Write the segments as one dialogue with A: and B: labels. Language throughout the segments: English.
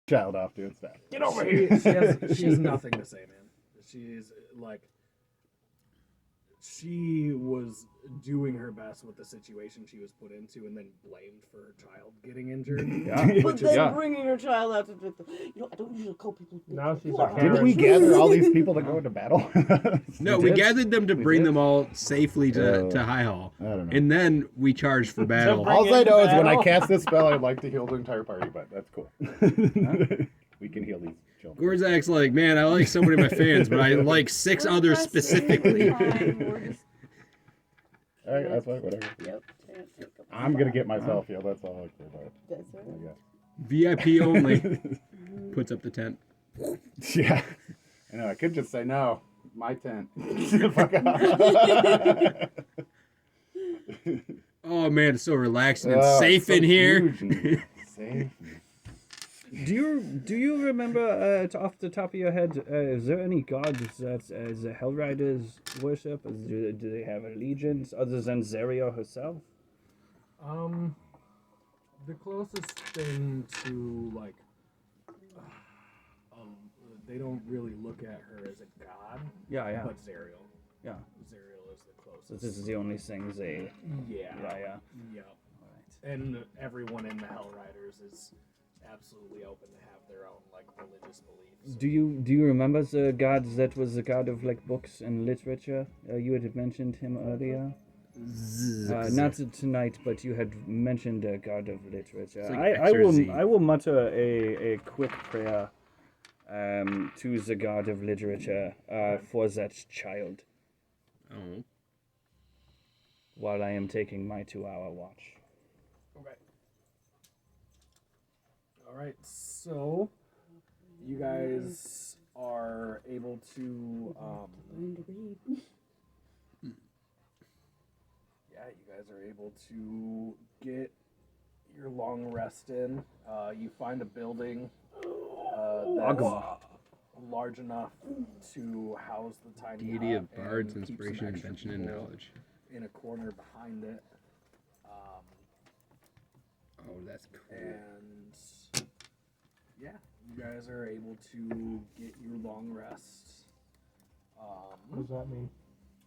A: child off doing stuff. Get over here.
B: She has nothing to say, man. She's like, she was doing her best with the situation she was put into, and then blamed for her child getting injured.
A: Yeah.
C: But then bringing her child out to I don't usually call people.
D: Now she's
A: Didn't we gather all these people to go into battle?
E: No, we gathered them to bring them all safely to High Hall.
A: I don't know.
E: And then we charged for battle.
A: All I know is when I cast this spell, I'd like to heal the entire party, but that's cool. We can heal these children.
E: Gorzak's like, man, I like so many of my fans, but I like 6 others specifically.
A: All right, that's fine, whatever.
C: Yep.
A: I'm going to get myself healed, that's all I care about.
C: That's right.
E: VIP only. Puts up the tent.
A: Yeah. I know, I could just say, no, my tent. Fuck off.
E: Oh, man, it's so relaxing and safe so in here.
A: Safe.
D: Do you remember off the top of your head? Is there any gods that the Hellriders worship? Do they have allegiance other than Zariel herself?
B: The closest thing to like, they don't really look at her as a god.
D: Yeah.
B: But Zariel.
D: Yeah.
B: Zariel is the closest.
D: So this is the only thing they.
B: Yeah.
D: Yeah.
B: Yep. Right. And everyone in the Hellriders is absolutely open to have their own like religious beliefs.
D: Do you remember the god that was the god of like books and literature? You had mentioned him earlier. Not tonight, but you had mentioned a god of literature.
E: Like
D: I will mutter a quick prayer to the god of literature for that child.
E: Oh.
D: While I am taking my 2-hour watch.
B: Okay. All right. So you guys are able to. Yeah, you guys are able to get your long rest in. You find a building that's large enough to house the tiny
E: Deity
B: hut
E: of bards,
B: and keep some
E: inspiration,
B: extra
E: invention, and
B: people
E: knowledge.
B: in a corner behind it.
E: Oh, that's cool.
B: And yeah, you guys are able to get your long rest.
D: What does that mean?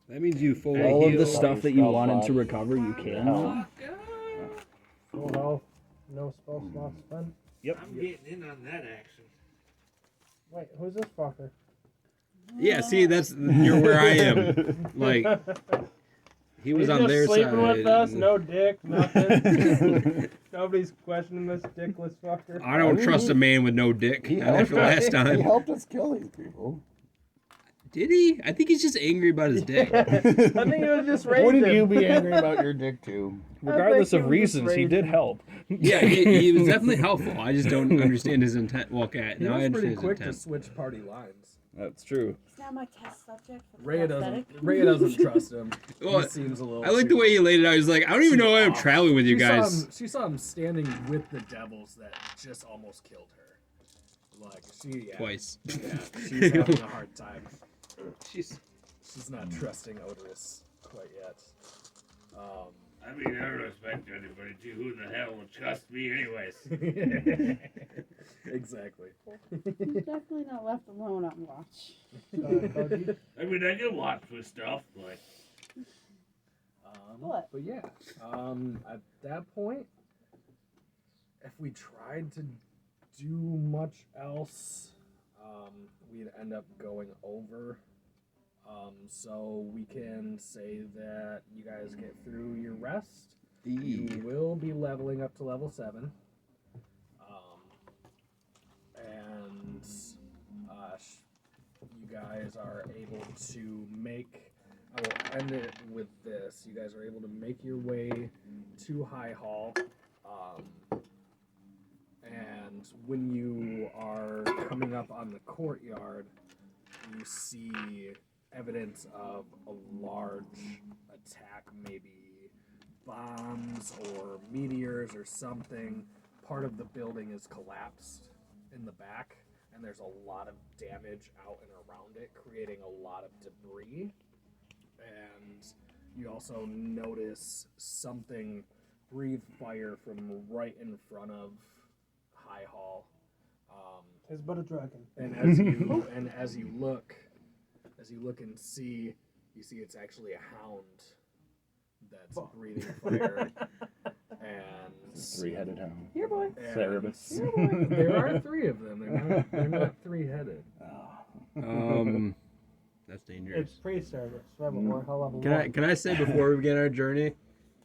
E: That means you fully
D: All of the
E: heal.
D: stuff that you wanted to recover, you can.
F: Full health, no spell slots spent.
D: Yep.
G: I'm getting in on that action.
F: Wait, who's this fucker?
E: Yeah, see, you're where I am. Like, he was
F: He's
E: on
F: just
E: their
F: sleeping
E: side.
F: with us, no dick, nothing. Nobody's questioning this dickless fucker.
E: I don't trust a man with no dick. After last
A: He
E: time.
A: helped us kill these people.
E: Did he? I think he's just angry about his dick.
F: I think he was just raging.
A: Wouldn't you be angry about your dick too?
D: Regardless
F: he
D: of
F: was
D: reasons, he
F: raging.
D: did help.
E: Yeah, he was definitely helpful. I just don't understand his intent. Well, okay,
B: He
E: now I
B: was pretty
E: understand his
B: quick to
E: intent.
B: switch party lines.
D: That's true.
C: Is that my test subject for the
B: Rhea doesn't trust him.
E: Well,
B: He seems a little.
E: I like the way he laid it out. He's like, I don't even know why I'm traveling with you guys.
B: She saw him standing with the devils that just almost killed her. Like
E: Twice.
B: Yeah, she's having a hard time.
E: She's
B: not trusting Odorous quite yet.
G: I mean, I don't expect anybody to. Who the hell will trust me anyways?
B: Exactly.
C: He's definitely not left alone on watch.
G: I mean, I can watch for stuff, but...
C: What?
B: But yeah, at that point, if we tried to do much else, we'd end up going over. So we can say that you guys get through your rest. You will be leveling up to level 7. And you guys are able to make... I will end it with this. You guys are able to make your way to High Hall. And when you are coming up on the courtyard, you see evidence of a large attack, maybe bombs or meteors or something. Part of the building is collapsed in the back, and there's a lot of damage out and around it, creating a lot of debris. And you also notice something breathe fire from right in front of High Hall.
F: It's but a dragon.
B: And as you look and see, you see it's actually a hound that's breathing fire. And
A: Three-headed hound.
C: Here, boy.
A: Cerebus.
C: Here, boy.
B: there are three of them. They're not three-headed.
E: That's dangerous.
F: It's pre-service. So we're hell of a
E: Can I say before we begin our journey,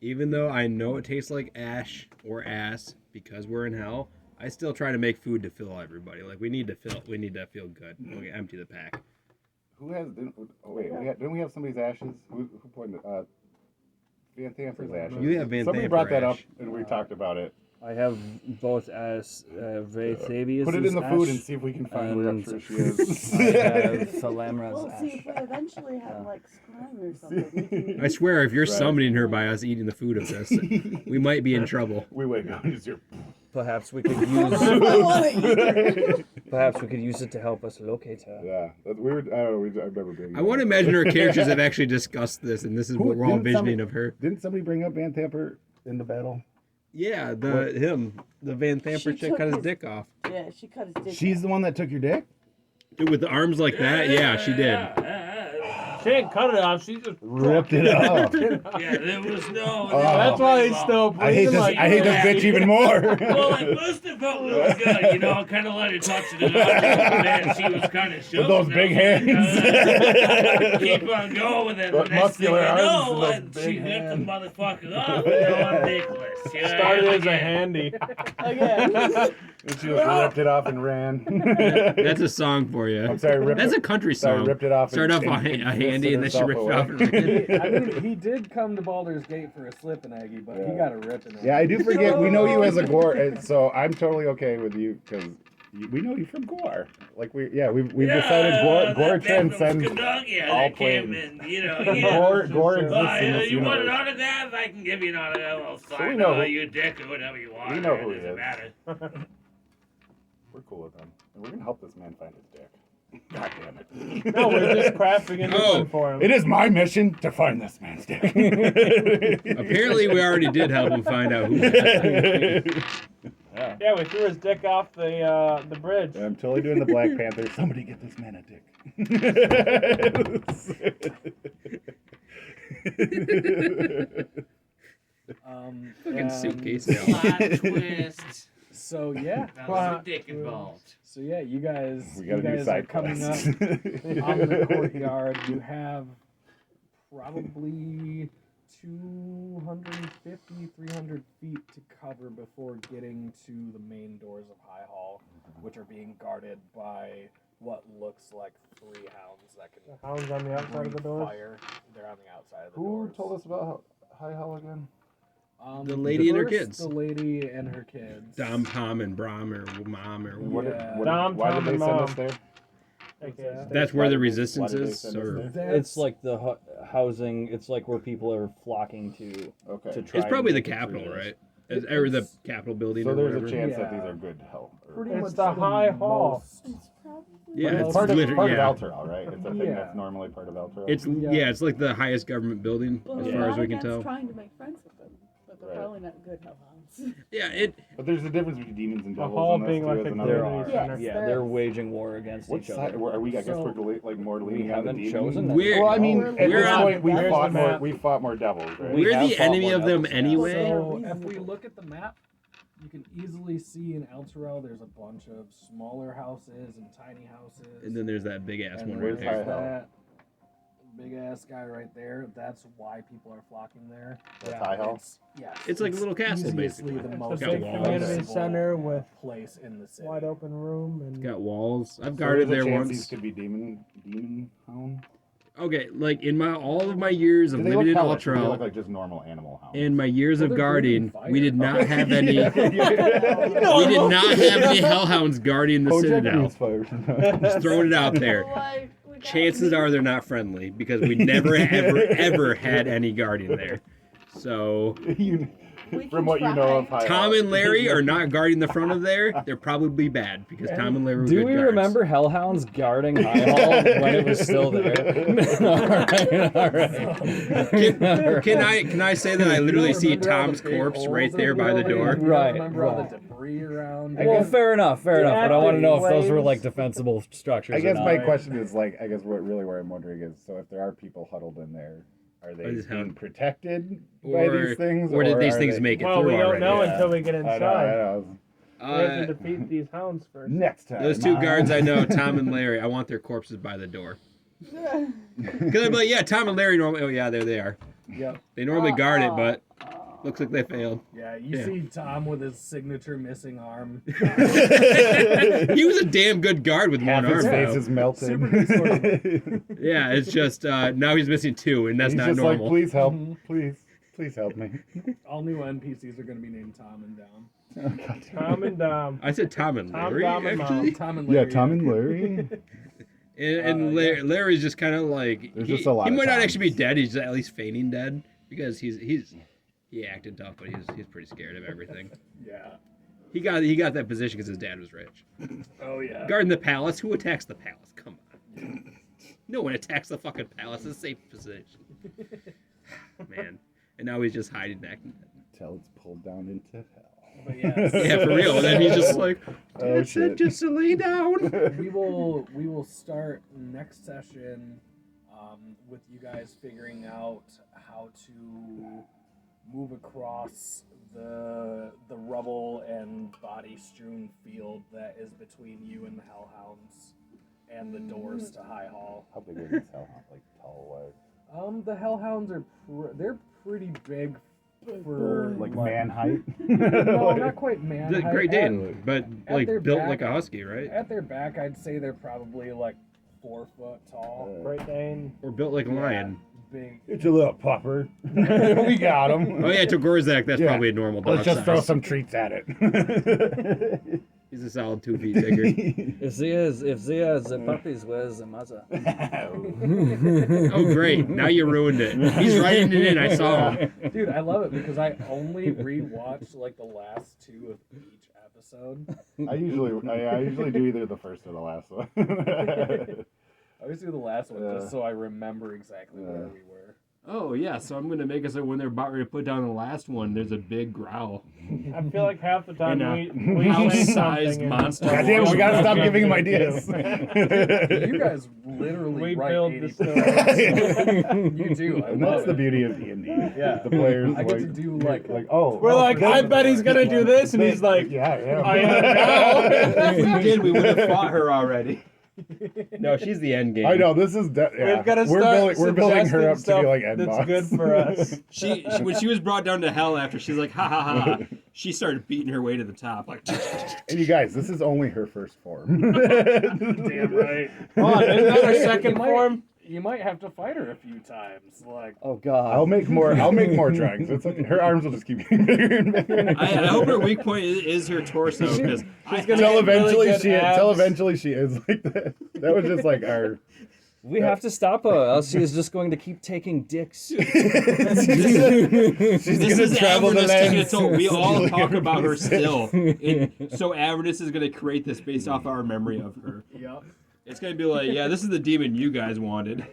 E: even though I know it tastes like ash or ass because we're in hell, I still try to make food to fill everybody. Like we need to feel good. Okay, empty the pack.
A: Who has? Didn't we have somebody's ashes? Who pointed? Van Thamper's ashes.
E: You have Van
A: Somebody
E: Thamper
A: brought that up,
E: ash.
A: and we talked about it.
D: I have both as Thavius.
A: Put it in the food and see if we can find where I'm
D: and
A: sure she is.
D: I have Thalamra's
C: We'll see if we
D: ash.
C: eventually have like slime or something. we can-
E: I swear, if you're
A: Right.
E: summoning her by us eating the food of this, we might be in trouble.
A: We wake up and just hear.
D: Perhaps we could
C: I
D: use.
C: want to eat her.
D: Perhaps we could use it to help us locate her.
A: Yeah, we were. I don't know. I remember being.
E: I want to imagine our characters have actually discussed this, and this is what we're all
A: Didn't somebody-
E: envisioning of her.
A: Didn't somebody bring up Van Thamper in the battle?
E: Yeah, the Van Thamper
C: She
E: chick
C: took
E: cut his
C: his-
E: dick off.
C: Yeah, she cut his dick.
A: She's the one that took your dick.
E: Dude, with the arms like that, yeah, she did.
F: She didn't cut it off. She just
A: Ripped it off.
G: Yeah, there was no.
F: That's why he's still
A: I hate
F: breathing
A: this.
F: like
A: I hate this bitch even more.
G: Well, at first it felt really good, you know, I kind of let her touch it, and then she was kind of shook.
A: With those
G: and
A: big
G: I was
A: hands.
G: keep on going with it.
A: But
G: The next thing
A: muscular
G: I
A: arms
G: know,
A: and
G: and
A: those
G: she
A: big
G: ripped the
A: hands.
G: motherfucker off, and now I'm dickless. You know,
F: started as a
G: again.
F: handy.
C: Again.
A: And she just ripped it off and ran.
E: That's a song for you.
A: I'm sorry. Ripped
E: That's a
A: it,
E: country
A: sorry,
E: song.
A: ripped it off.
E: Start off a handy, and then she ripped it off and ran.
B: I mean, he did come to Baldur's Gate for a slip and Aggie, but he got a rip in it.
A: Yeah, I do forget. We know you as a Gore, and so I'm totally okay with you because we know you from Gore. Like we've decided Gore
G: that man from
A: transcends.
G: Skadookia
A: all
G: that came
A: planes.
G: in, you know.
A: Gore exists in this
G: You want an
A: universe.
G: autograph? I can give you an autograph. I'll sign
A: we know
G: all
A: who-
G: you dick or whatever you want.
A: we know who
G: it
A: he
G: doesn't
A: is.
G: matter.
A: We're cool with him, and we're gonna help this man find his dick. God damn it!
F: No, we're just crafting a new
E: Oh.
F: one for him.
A: It is my mission to find this man's dick.
E: Apparently, we already did help him find out who.
F: Yeah, we threw his dick off the bridge.
A: I'm totally doing the Black Panther. Somebody get this man a dick.
E: Fucking suitcase
B: and-
E: now.
G: Plot twist.
B: So yeah,
G: Now there's a dick involved.
B: so yeah, you guys,
A: We
B: you
A: got a new
B: guys are
A: side
B: coming up
A: quest.
B: on the courtyard. You have probably 250, 300 feet to cover before getting to the main doors of High Hall, which are being guarded by what looks like 3 hounds that can
F: The hound's on the outside
B: breathe
F: of the door.
B: fire. They're on the outside of the
A: Who
B: doors.
A: told us about High Hall again?
E: The lady and her
B: first,
E: kids.
B: The lady and her kids.
E: Dom, Pom, and Brom, or Mom, or
B: Yeah.
A: Why did they send us there?
F: Okay.
E: that's where the
A: Why
E: resistance
A: did they
E: is.
A: send us
E: Or
A: there?
D: It's like the housing. It's like where people are flocking to
A: Okay.
D: try.
E: it's probably
D: and
E: the
D: make it
E: Capitol,
D: through this.
E: right? Or the Capitol building.
A: So
E: or
A: there's a
E: whatever.
A: chance that
B: Yeah.
A: these are good hell.
B: Pretty
F: It's
B: much
F: the High Hall.
C: It's probably.
E: Yeah,
A: it's
E: it's
A: part of
E: literally yeah.
A: Elturel, right? It's a thing
B: Yeah.
A: that's normally part of Elturel.
E: It's yeah, it's like the highest government building
C: Well,
E: as
C: we're
E: far as
C: not
E: we can
C: against
E: tell.
C: trying to make friends with them, but they're
A: Right.
C: probably not good hellhounds.
E: Yeah, it.
A: But there's a difference between demons and
F: The
A: devils.
F: hall
A: in this
F: being
A: too,
F: like
A: as
F: a
A: another-
D: There
F: community
D: are.
F: center.
C: Yes.
D: Yeah, they're waging war against
A: What
D: each
A: side
D: other.
A: are we? I guess
B: So-
A: we're more
D: We
A: leaning on the
D: haven't
A: demons.
D: chosen them.
E: We're-
A: Well, I mean,
C: We're
A: at this
E: on-
A: point, we
F: Here's
A: fought
F: the
A: more.
F: map.
A: We fought more devils, right?
E: We're
A: have
E: the
A: fought
E: enemy
A: more
E: of them
A: devils now.
E: anyway.
B: So
C: Yeah.
B: if we look at the map, you can easily see in Elturel there's a bunch of smaller houses and tiny houses.
E: And then there's that big ass
B: And
E: one
A: where's
E: right
A: High
E: there.
A: Hall?
B: that big ass guy right there. That's why people are flocking there.
A: That's High Hall?
B: Yes.
E: It's like a little castle,
B: easily
E: basically.
B: The
F: It's
B: most
F: a
E: got
F: big
E: walls.
F: community
B: accessible
F: center with
B: place in the city.
F: wide open room and
E: Got walls. I've
A: So
E: guarded
A: there's a
E: there
A: chance These
E: once.
A: could be demon hound.
E: Okay, like in my all of my years of
A: Do they
E: living
A: look
E: in
A: hellish, or do they look
E: Ultra,
A: like just normal animal hounds?
E: in my years
B: Well,
E: of
B: they're
E: guarding,
B: breathing
E: we did
B: fire.
E: not have any. We did not have any hellhounds guarding the citadel. Just throwing it out there.
C: Like, we got
E: Chances
C: me.
E: are they're not friendly because we never ever had any guarding there. So
C: We
A: From
C: can
A: what you know of
C: try.
A: High
E: Tom
A: Hall.
E: and Larry are not guarding the front of there. They're probably bad because Tom and Larry were
D: Do
E: good
D: we
E: guards.
D: remember Hellhounds guarding High Hall when it was still there? all right.
E: Can I say that I literally see
B: Remember all the
E: Tom's
B: big
E: corpse
B: holes
E: right
B: in
E: there by the
B: building?
E: door?
B: You don't
D: Right,
B: Remember all
D: right.
B: the debris around?
D: Well, fair enough. But I want to know if those were
F: Flames.
D: like defensible structures.
A: I
D: or
A: guess
D: not.
A: my question is like, I guess what I'm wondering is, so if there are people huddled in there, are they
E: Or just
A: being
E: how-
A: protected by
E: Or,
A: these things?
E: or did these
A: are
E: things
A: they-
E: make it
F: Well,
E: through
F: we don't
E: already?
F: know
A: Yeah.
F: until we get
A: I
F: inside.
A: know.
F: We have to
E: Uh,
F: defeat these hounds first.
A: Next time.
E: those two guards I know, Tom and Larry, I want their corpses by the door. Because I'm like, yeah, Tom and Larry normally. Oh yeah, there they are.
B: Yep.
E: They normally guard it, but looks like they failed.
B: Yeah, you
E: Yeah.
B: see Tom with his signature missing arm.
E: He was a damn good guard with
A: Half
E: one
A: his
E: arm.
A: face
E: though.
A: is melted.
B: Super good sword.
E: Yeah, it's just now he's missing two, and that's
A: He's
E: not
A: just
E: normal.
A: like, please help,
B: Mhm.
A: please help me.
B: All new NPCs are going to be named Tom and Dom.
A: Oh, God.
F: Tom and Dom.
E: I said Tom and
F: Tom,
E: Larry,
F: Dom, and
E: actually.
B: Tom and
A: Yeah,
B: Larry.
A: Tom and Larry.
E: And
B: Yeah.
E: Larry's just kind of like
A: There's
E: he,
A: just a lot
E: he
A: of
E: might not
A: Toms.
E: actually be dead. He's at least feigning dead because he acted tough, but he's pretty scared of everything.
B: Yeah.
E: He got that position because his dad was rich.
B: Oh, yeah.
E: Guarding the palace. Who attacks the palace? Come on. No one attacks the fucking palace. It's a safe position. Man. And now he's just hiding back.
A: Till it's pulled down into hell.
B: But yes.
E: Yeah, for real. And then he's just like,
A: Oh,
E: "That's it,
A: shit.
E: just to lay down."
B: we will start next session with you guys figuring out how to move across the rubble and body strewn field that is between you and the Hellhounds and the doors to High Hall.
A: How big is this hellhound? Like tall,
B: The Hellhounds are they're pretty big for
A: like man height?
B: No, not quite man.
E: The
B: height.
E: Great Dane, but
B: at
E: like
B: their
E: built
B: back-
E: like a husky, right?
B: At their back, I'd say they're probably like 4 foot tall.
F: Great Dane.
E: Or built like a lion.
B: Big.
A: It's a little pupper. We got him.
E: Oh yeah, to Gorzak, that's
A: Yeah.
E: probably a normal dog
A: Let's just
E: size.
A: throw some treats at it.
E: He's a solid 2 feet bigger.
D: If they are the puppies, where's the mother?
E: Oh great, now you ruined it. He's writing it in. I saw him.
B: Dude, I love it because I only rewatch like the last 2 of each episode.
A: I usually do either the first or the last one.
B: I always do the last one
A: Yeah.
B: just so I remember exactly where we were.
E: Oh yeah, so I'm gonna make it so when they're about ready to put down the last one, there's a big growl.
F: I feel like half the time
E: And
F: we say
E: house-sized
F: something and-
E: monster.
A: God damn it, we gotta stop giving him
F: Yeah.
A: ideas.
B: You guys literally
F: We
B: write
F: build
B: 80
F: the story.
B: You do. I
A: And
B: love
A: that's the
B: it.
A: beauty of D&D.
B: Yeah.
A: The players
B: I get
A: like
B: to do like
F: We're like, I bet he's gonna do this, and he's like,
A: yeah.
F: I am now.
E: If we did, we would have fought her already. No, she's the end game.
A: I know this is.
F: We've got to
A: we're
F: start
A: we're building her up
F: suggesting
A: to be like
F: stuff
A: end
F: that's
A: boss.
F: good for us.
E: She when she was brought down to hell after, she's like, ha ha ha. She started beating her way to the top. Like,
A: And you guys, this is only her first form.
B: damn right.
F: Come on, isn't that our second
B: You might-
F: form?
B: You might have to fight her a few times. Like,
D: Oh God.
A: I'll make more drawings. It's okay. Her arms will just keep getting bigger and bigger.
E: I hope her weak point is her torso because
F: gonna
A: Until
F: get
A: eventually
F: really good abs.
A: she is like that. That was just like our.
D: We have to stop her, else she is just going to keep taking dicks.
A: She's
E: this
A: gonna
E: is
A: travel the
E: Avernus taking
A: land.
E: its toll. We all
A: Stealing
E: talk about her
A: everybody's
E: still. And so Avernus is gonna create this based off our memory of her.
B: yep.
E: It's gonna be like, yeah, this is the demon you guys wanted.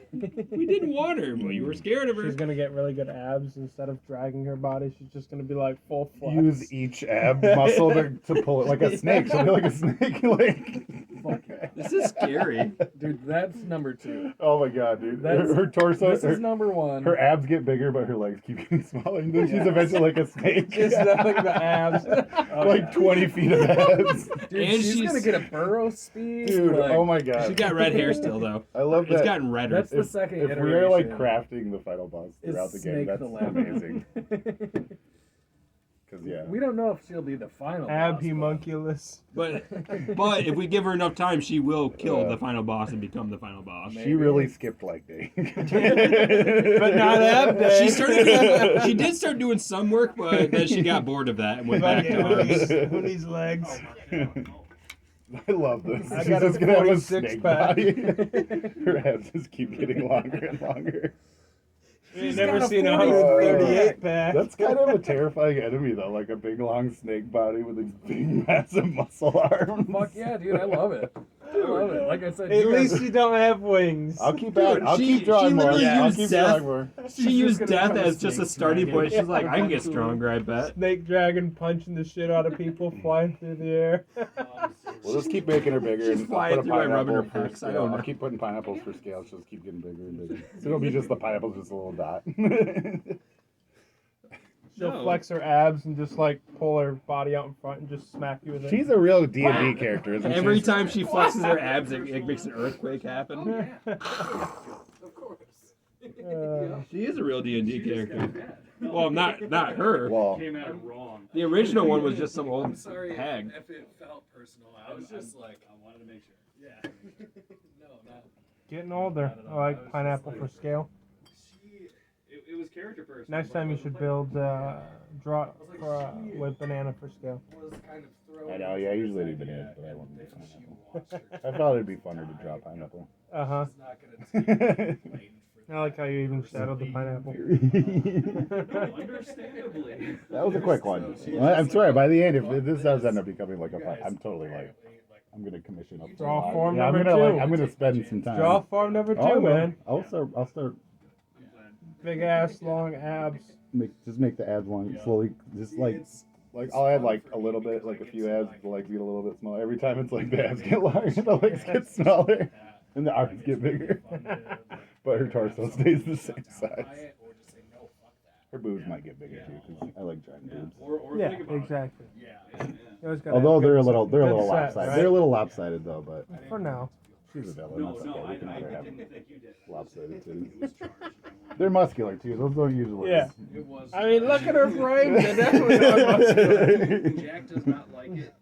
E: We didn't want her, but you were scared of her.
F: She's gonna get really good abs instead of dragging her body. She's just gonna be like full flex.
A: Use each ab muscle to pull it like a snake. She'll be like a snake. Like.
B: Fuck yeah.
E: This is scary.
B: Dude, that's number 2.
A: Oh my god, dude.
B: That's-
A: Her torso.
B: This is number 1.
A: Her abs get bigger, but her legs keep getting smaller. And then she's eventually like a snake.
F: Just nothing but abs.
A: Like 20 feet of abs.
B: Dude,
E: And
B: she's
E: she's-
B: gonna get a burrow speed.
A: Dude,
B: like,
A: oh my god.
E: She got red hair still though.
A: I love
E: It's
A: that.
E: gotten redder.
B: That's the second
A: If
B: iteration.
A: we are like crafting the final boss
B: is
A: throughout the game,
B: Snake
A: that's
B: the Lab.
A: amazing. Because yeah.
B: We don't know if she'll be the final boss,
F: Abhumunculus.
E: But if we give her enough time, she will kill the final boss and become the final boss.
A: She really skipped like day.
F: But not ab day.
E: She did start doing some work, but then she got bored of that and went back to arms.
F: Who needs legs?
A: I love this.
F: I
A: She's
F: got a
A: just gonna have a
F: 46
A: snake
F: pack.
A: body. Her abs just keep getting longer and longer.
F: You've never
B: got a
F: seen a
B: 43
F: 138 pack.
A: That's kind of a terrifying enemy, though. Like a big, long snake body with these big, massive muscle arms.
B: Fuck yeah, dude! I love it. I love it. Like I said,
F: At
B: you guys-
F: least you don't have wings.
A: I'll keep at it. I'll
H: she-
A: keep drawing
H: she
A: more.
H: literally
A: I'll
H: used
A: keep
H: death.
A: drawing more.
H: She used
B: gonna
H: death
B: become a
H: as just a
B: snake
H: starting
B: dragon.
H: point. She's like, I can get stronger, I bet.
F: Snake dragon punching the shit out of people flying through the air.
A: We'll just keep making her bigger.
H: She's
A: And
H: flying
A: I'll put a
H: through by rubbing her
A: pineapple for
H: pecs, I
A: scale.
H: don't know.
A: I'll keep putting pineapples for scale. She'll just keep getting bigger and bigger. So it'll be just the pineapple's just a little dot.
F: She'll
H: No.
F: flex her abs and just like pull her body out in front and just smack you with it.
A: She's a real D&D character, isn't
H: Every
A: she?
H: time she flexes her abs, it makes an earthquake happen.
B: of course.
H: She is a real D&D character. Well, not her.
A: Well,
G: Came out wrong.
H: The original one was just some old
B: I'm sorry
H: hag.
B: if it felt personal. I was just like,
G: I wanted to make sure.
B: yeah. No, not.
F: Getting older. I like pineapple for scale.
G: It was character person.
F: Next time you should build draw for with banana for scale.
B: Was kind of thrown
A: I know, yeah, I usually do bananas, but I won't do pineapple. I thought it'd be funner to draw pineapple.
F: Uh huh.
B: not gonna take
F: I like how you even shadowed the pineapple.
G: Understandably.
A: That was a quick one. Well, I'm sorry, by the end, if this does end up becoming like a fight, I'm totally like, I'm gonna commission up.
F: Draw
A: a lot.
F: form
A: yeah, I'm
F: number
A: gonna
F: two.
A: I'm gonna spend some time.
F: Draw form number 2,
A: Oh, well,
F: man.
A: I'll start.
F: Big ass, long abs.
A: Make the abs long, slowly, just like I'll add like a little bit, like a few abs, the legs get a little bit smaller. Every time it's like the abs get larger, the legs get smaller, and the arms get bigger. But her torso stays the same size. Her boobs might get bigger too, because I like giant boobs.
G: Or
F: Yeah,
G: think about
F: exactly.
G: Yeah.
F: You always gotta
A: Although
F: have
A: they're a
F: good-
A: little
F: good set,
A: lopsided.
F: right?
A: They're a little lopsided though, but
F: For now.
A: she's a villain. That's okay. We can let her have
G: didn't think you did.
A: lopsided titties. They're muscular too. Those don't usually.
F: Yeah.
B: It was.
F: I mean, look at her frame. They're definitely not muscular.
B: Jack does not like it.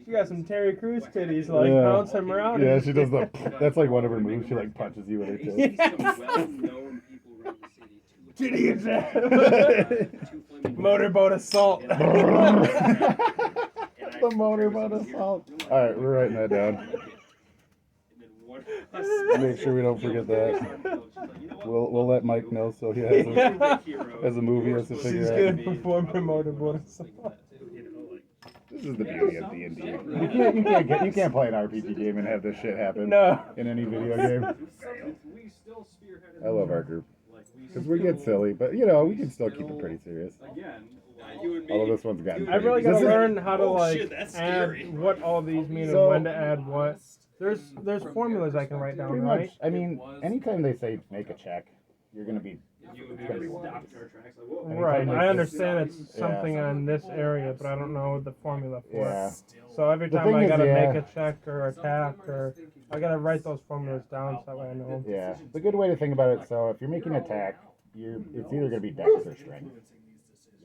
F: She got some Terry Crews titties, like
A: Yeah.
F: bouncing them around.
A: Yeah, she does the. That's like one of her moves. She like punches you with her tits.
B: Well-known people around the city.
F: Titty attack.
B: Two flaming
F: Motorboat assault.
A: The motorboat assault. All right, we're writing that down. Make sure we don't forget that. We'll let Mike know so he has a movie has to
F: She's
A: figure
F: gonna
A: out.
F: perform her motorboat assault.
A: This is the beauty of D&D. You can't play an RPG game and have this shit happen
F: No.
A: in any video game. I love our group because we get silly, but you know we can still keep it pretty serious. Although this one's gotten.
F: I really
A: This
F: gotta
A: is-
F: learn how to
E: Oh,
F: like
E: shit, that's
F: add
E: scary.
F: what all these mean
A: So-
F: and when to add what. There's formulas I can write down,
A: Pretty
F: right?
A: much. I mean, anytime they say make a check, you're gonna be. It's gonna be one of these.
F: Right.
A: Anytime
F: I
A: they-
F: understand it's
A: Yeah.
F: something on this area, but I don't know the formula for
A: Yeah.
F: it. So every
A: The
F: time
A: thing
F: I
A: is,
F: gotta
A: yeah.
F: make a check or attack or I gotta write those formulas down so that way I know.
A: Yeah, the good way to think about it. So if you're making an attack, it's either gonna be dex or strength.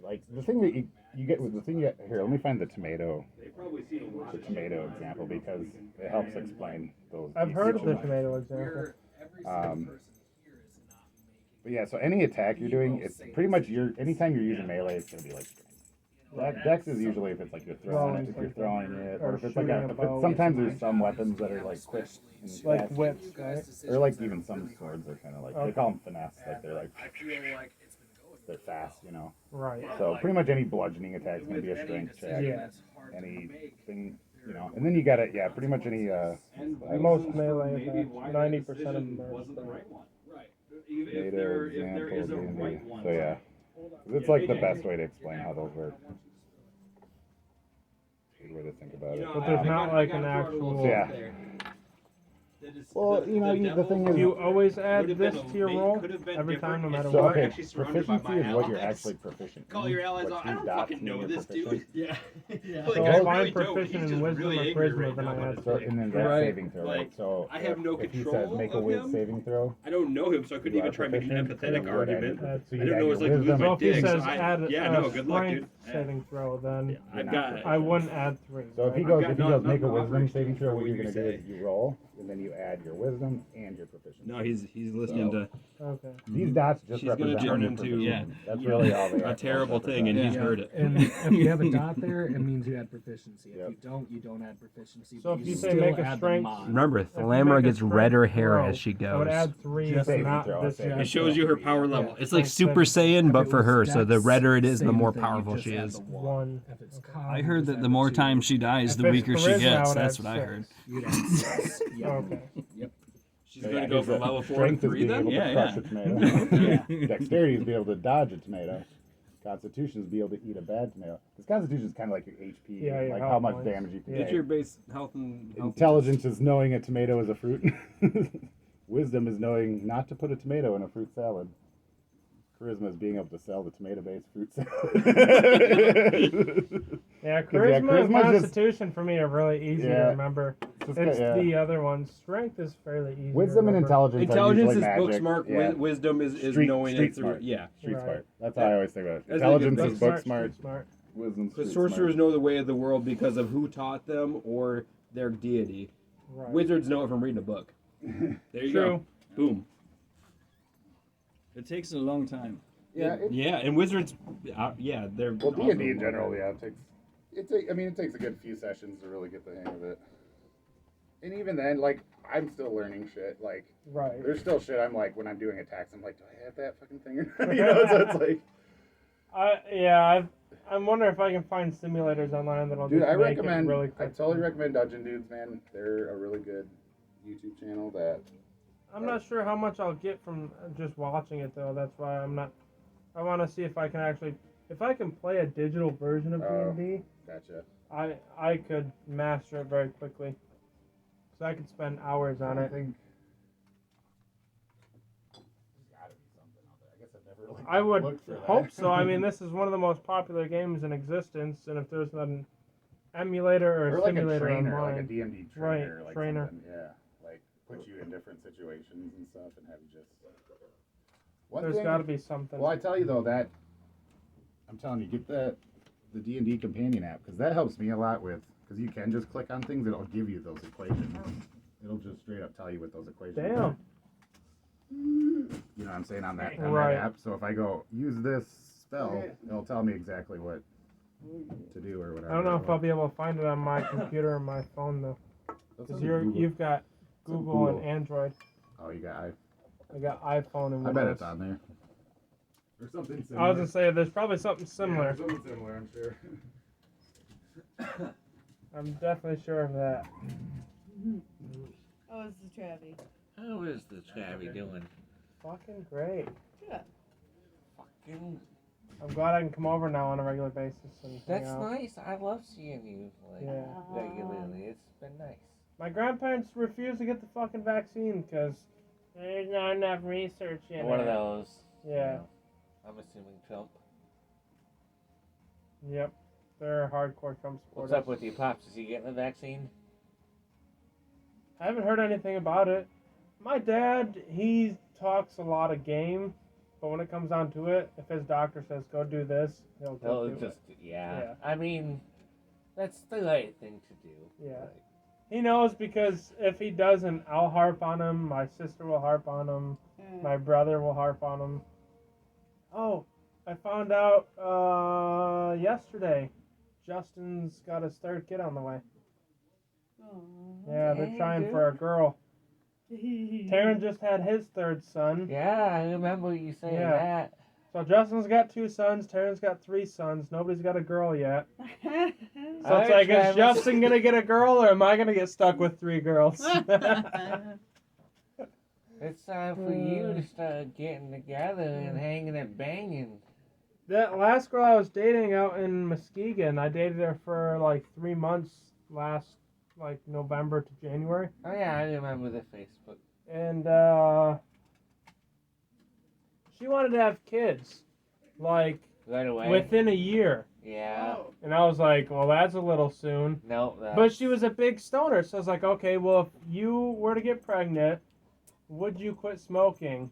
A: Like the thing that you get with the thing you get here. Let me find the tomato example because it helps explain those.
F: I've heard of the
A: situations.
F: tomato example.
A: But yeah, so any attack you're doing, it's pretty much anytime you're using melee, it's gonna be like strength. Dex is usually if it's like you're throwing it, or if it's like sometimes there's some weapons that are like quick and
F: Like
A: fast,
F: whips, right?
A: or like even some swords are kind of like they call them finesse, like they're like they're fast, you know.
F: Right.
A: So pretty much any bludgeoning attack is gonna be a strength check.
F: Yeah.
A: Anything, you know, and then you got it. Yeah, pretty much any.
F: Most melee attacks, 90% of them are.
A: Data example, D&D. So yeah, it's like the best way to explain how those work. Good way to think about it.
F: But there's not like an actual.
A: Yeah. Well, you know, the thing
F: Do
A: is,
F: you always add this to your roll every time, no matter
A: so
F: what?
A: okay, proficiency is what you're actually proficient in.
E: Call your allies
A: What
E: out. I
A: these
E: don't
A: dots
E: fucking
A: mean
E: know
A: you're
E: this dude.
A: proficient.
E: Yeah.
F: So
E: Like,
F: if
E: I
F: I'm
E: really don't.
F: proficient
E: He's
F: in
E: just
F: wisdom
E: really
F: or
E: angry
F: charisma,
E: right
F: then
E: now
F: I
E: about
F: add
E: it.
A: So, and then that
F: Right.
A: saving throw.
E: Like,
A: So
E: I have no
A: if he says
E: control
A: make a
E: of
A: will
E: him.
A: saving throw,
E: I don't know him, so I couldn't
A: You
E: even
A: are
E: try making an
A: proficient,
E: empathetic
A: so you would add
E: argument.
A: your-
F: That's-
A: so
E: I
A: you
E: don't
A: add
E: know
A: your
E: it's like lose
A: wisdom.
E: my
F: So if he
E: dick.
F: says
E: so I,
F: add
E: yeah, no, good luck,
F: strength,
E: dude.
F: saving throw, then
H: I've got.
F: I wouldn't add 3.
A: So if he
F: right?
A: goes,
H: got
A: if he goes make a
H: nothing to
A: wisdom
H: offer
A: saving throw,
H: for
A: what
H: what
A: you're
H: you
A: gonna do
H: say.
A: is you roll, and then you add your wisdom and your proficiency.
H: No, he's listening to.
F: Okay.
A: These dots just
H: She's gonna
A: represent
H: turn
A: your
H: into
A: proficiency. That's really all they
H: a
A: are.
H: terrible thing, and he's heard it.
B: And if you have a dot there, it means you add proficiency. If
A: Yep.
B: you don't add proficiency.
F: So
B: but
F: if you say
B: still
F: make a
B: add the
F: strength-
B: mod.
E: Remember,
F: If you
E: Thalamra
F: make a
E: gets
F: strength
E: redder hair
F: throw,
E: as she
F: I would
E: goes.
F: add 3,
B: Just
F: but
A: saving
F: not
A: throw,
F: this
A: saving
F: yet.
E: It shows you her power level. It's like
F: Strength
E: Super
F: saving.
E: Saiyan,
B: If
E: but
B: it
E: for
B: was
E: her. So the
B: dex,
E: redder it is, the
B: same
E: more
B: thing, you
E: powerful
B: just
E: she
B: add
E: is.
B: the
F: 1.
B: If it's
D: I
B: con,
D: heard
B: you
D: that
B: just
D: the
B: add
D: more
B: 2.
D: time she dies,
F: If
D: the
F: it's
D: weaker she
F: charisma, I
D: gets.
F: would
D: That's
F: add
D: what I
F: 6.
D: heard.
B: You'd add 6. Yep.
F: Okay.
B: Yep.
H: She's gonna go from level 4 to
A: Strength is
H: 3
A: being
H: then.
A: able to
D: Yeah,
A: crush
D: yeah.
A: a tomato.
B: Yeah.
A: Dexterity is being able to dodge a tomato. Constitution is be able to eat a bad tomato. Because Constitution is kind of like your HP,
F: Yeah, your
A: like
F: health
A: how much
F: points.
A: damage you can
F: Yeah.
H: It's your base health and
A: Intelligence is knowing a tomato is a fruit. Wisdom is knowing not to put a tomato in a fruit salad. Charisma is being able to sell the tomato-based fruit salad.
F: Yeah,
A: 'Cause,
F: charisma and
A: charisma's just-
F: Constitution for me are really easy to
A: Yeah.
F: remember.
A: Just
F: It's
A: yeah.
F: the other ones. Strength is fairly easy.
A: Wisdom
F: to
A: and
F: remember.
A: intelligence,
H: Intelligence
A: are
H: is
A: usually
H: book
A: magic.
H: smart.
A: Yeah.
H: Wisdom is
A: Street-
H: knowing
A: street
H: it through.
A: smart.
H: Yeah.
A: Street
F: Right.
A: smart. That's how I always think about it.
H: That's
A: Intelligence
H: like a
A: is
H: book
A: book smart.
F: Street smart.
A: Wisdom.
H: Because
A: street
H: sorcerers
A: smart.
H: know the way of the world because of who taught them or their deity.
F: Right.
H: Wizards know it from reading a book. There you
F: True.
H: go. Boom.
D: It takes a long time.
A: Yeah.
H: Yeah, and wizards, they're
A: Well,
H: also
A: D&D in
H: more-
A: general, yeah, it takes a good few sessions to really get the hang of it. And even then, like, I'm still learning shit. Like,
F: Right.
A: there's still shit I'm like, when I'm doing attacks, I'm like, do I have that fucking thing? You know, so it's like,
F: I'm wondering if I can find simulators online that'll
A: dude,
F: just
A: I
F: make
A: recommend,
F: it really
A: I
F: quick.
A: totally recommend Dungeon Dudes, man. They're a really good YouTube channel that,
F: I'm not sure how much I'll get from just watching it though. That's why I'm not. I want to see if I can actually, if I can play a digital version of
A: Oh.
F: D&D,
A: gotcha.
F: I could master it very quickly. So I could spend hours on
A: I
F: it.
A: think there's gotta be something out there. I guess I've never really
F: I would
A: looked for that.
F: hope so. I mean, this is one of the most popular games in existence, and if there's an emulator or,
A: or
F: a
A: like a
F: simulator
A: trainer,
F: online,
A: like a D&D
F: Right,
A: trainer, like
F: trainer.
A: something, yeah, like put you in different situations and stuff, and have you just. One
F: there's
A: thing-
F: got to be something.
A: Well, I tell you though that I'm telling you, get the D&D companion app because that helps me a lot with because you can just click on things, it'll give you those equations. It'll just straight up tell you what those equations are.
F: Damn.
A: You know what I'm saying on that
F: Right.
A: app. So if I go use this spell, it'll tell me exactly what to do or whatever.
F: I don't know if I'll be able to find it on my computer or my phone though, because you've got Google and Android.
A: Oh, you got
F: I got iPhone and
A: I
F: Windows.
A: bet it's on there. Or something similar.
F: I was gonna say there's probably something similar.
A: Yeah, something similar, I'm sure.
F: I'm definitely sure of that.
C: Oh, this is Travi.
G: How is the Travi doing?
F: Fucking great.
C: Good.
G: Fucking.
F: I'm glad I can come over now on a regular basis and hang
G: That's
F: out.
G: nice. I love seeing you like
F: Yeah.
G: regularly. It's been nice.
F: My grandparents refused to get the fucking vaccine because there's not enough research in
G: One
F: it.
G: of those.
F: Yeah.
G: I'm assuming Trump.
F: Yep. They're hardcore Trump supporters.
G: What's up with you, Pops? Is he getting the vaccine?
F: I haven't heard anything about it. My dad, he talks a lot of game, but when it comes down to it, if his doctor says go do this, he'll go do it.
G: Yeah. I mean, that's the right thing to do.
F: Yeah.
G: Like,
F: He knows because if he doesn't, I'll harp on him. My sister will harp on him. My brother will harp on him. Oh, I found out yesterday. Justin's got his third kid on the way. Yeah, they're
G: Hey,
F: trying
G: dude.
F: for a girl. Taryn just had his third son.
G: yeah, I remember you saying
F: Yeah.
G: that.
F: So Justin's got 2 sons. Taryn's got 3 sons. Nobody's got a girl yet. So it's
G: Alright,
F: like, is
G: Travis.
F: Justin gonna get a girl, or am I gonna get stuck with 3 girls?
G: It's time for you to start getting together and hanging and banging.
F: That last girl I was dating out in Muskegon, I dated her for like 3 months last, like November to January,
G: Oh yeah, I remember the Facebook.
F: and she wanted to have kids, like
G: Right away.
F: within a year,
G: Yeah.
F: and I was like, well, that's a little soon.
G: No. That's...
F: But she was a big stoner, so I was like, okay, well, if you were to get pregnant, would you quit smoking?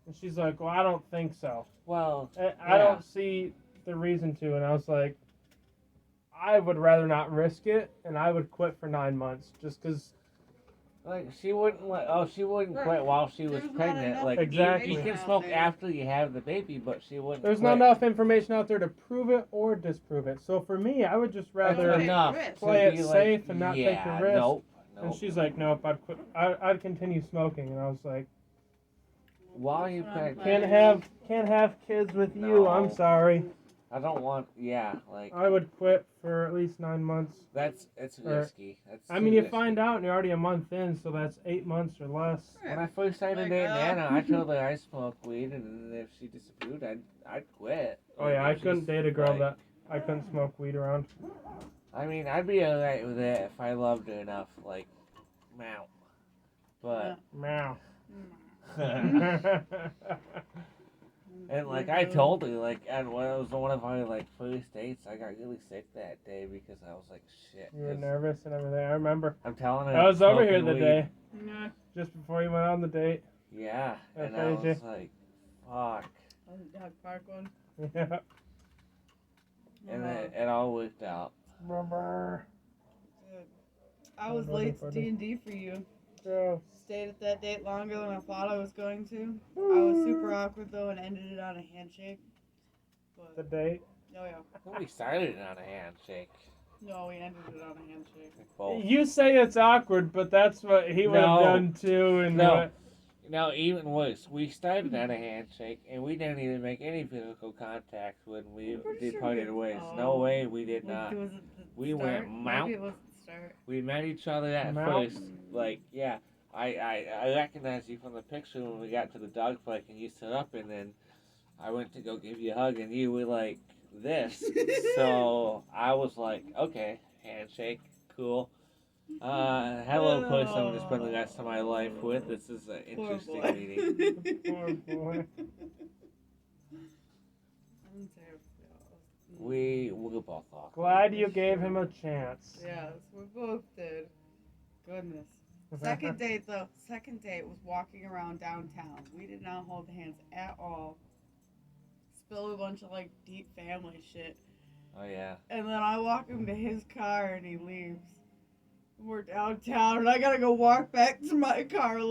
F: And she's like, well, I don't think so.
G: Well.
F: I
G: Yeah.
F: don't see the reason to, and I was like, I would rather not risk it, and I would quit for 9 months, just because.
G: Like she wouldn't quit while she was
C: There's not
G: pregnant.
C: enough
G: Like
F: Exactly.
G: you can smoke after you have the baby, but she wouldn't.
F: There's
G: quit.
F: not enough information out there to prove it or disprove it. So for me, I would just
G: That's
F: rather
G: enough.
F: play
G: to
F: it
G: be like,
F: safe and not take
G: yeah,
F: the risk.
G: Nope.
F: And she's like, nope, I'd quit. I'd continue smoking, and I was like,
G: while you pregnant,
F: can't have kids with you. I'm
G: No.
F: sorry.
G: I don't want. Yeah, like
F: I would quit for at least 9 months.
G: it's
F: Or-
G: risky. That's
F: I
G: too
F: mean, you
G: risky.
F: find out and you're already a month in, so that's 8 months or less.
G: When I first started
C: Like,
G: dating Anna, I told her I smoke weed, and if she disapproved, I'd quit.
F: Oh yeah, I
G: Like,
F: couldn't
G: she's
F: date a girl
G: like-
F: that I couldn't smoke weed around.
G: I mean, I'd be alright with it if I loved her enough. Like, meow. But
F: Meow.
G: and like I told her, like, and when it was one of our like first dates, I got really sick that day because I was like, shit.
F: You were
G: 'cause
F: nervous and everything. I remember.
G: I'm telling her.
F: I was over here
G: smoking
F: the
G: weed.
F: day
C: Nah.
F: just before you went on the date.
G: Yeah, and
F: Okay,
G: I was
F: Jay.
G: like, fuck.
C: Oh, the dog park one.
F: Yeah.
G: And then it all worked out.
C: I was late to D&D for you.
F: Gross.
C: Stayed at that date longer than I thought I was going to. I was super awkward though and ended it on a handshake.
F: The
C: But
F: date.
C: oh yeah,
G: We started it on a handshake.
C: no, we ended it on a handshake.
G: Both.
F: You say it's awkward, but that's what he would have
G: No.
F: done too. And
G: No.
F: what-
G: Now, even worse, we started on a handshake, and we didn't even make any physical contact when we
C: I'm pretty sure
G: departed
C: we-
G: ways.
C: oh.
G: No way, we did
C: Like,
G: not.
C: was it the
G: We
C: start?
G: went mount.
C: Maybe it was the start.
G: We met each other at
F: Mount.
G: first. Like, yeah, I recognized you from the picture when we got to the dog park, and you stood up, and then I went to go give you a hug, and you were like this. So I was like, okay, handshake, cool. Hello, person I'm going to spend the rest of my life with. This is an
C: Poor
G: interesting
C: boy.
G: meeting.
F: Poor boy.
G: We were both off.
F: Glad you gave him a chance.
C: Yes, we both did. Goodness. Second date though. Second date was walking around downtown. We did not hold hands at all. Spilled a bunch of like deep family shit.
G: Oh yeah.
C: And then I walk him to his car and he leaves. We're downtown and I gotta go walk back to my car alone.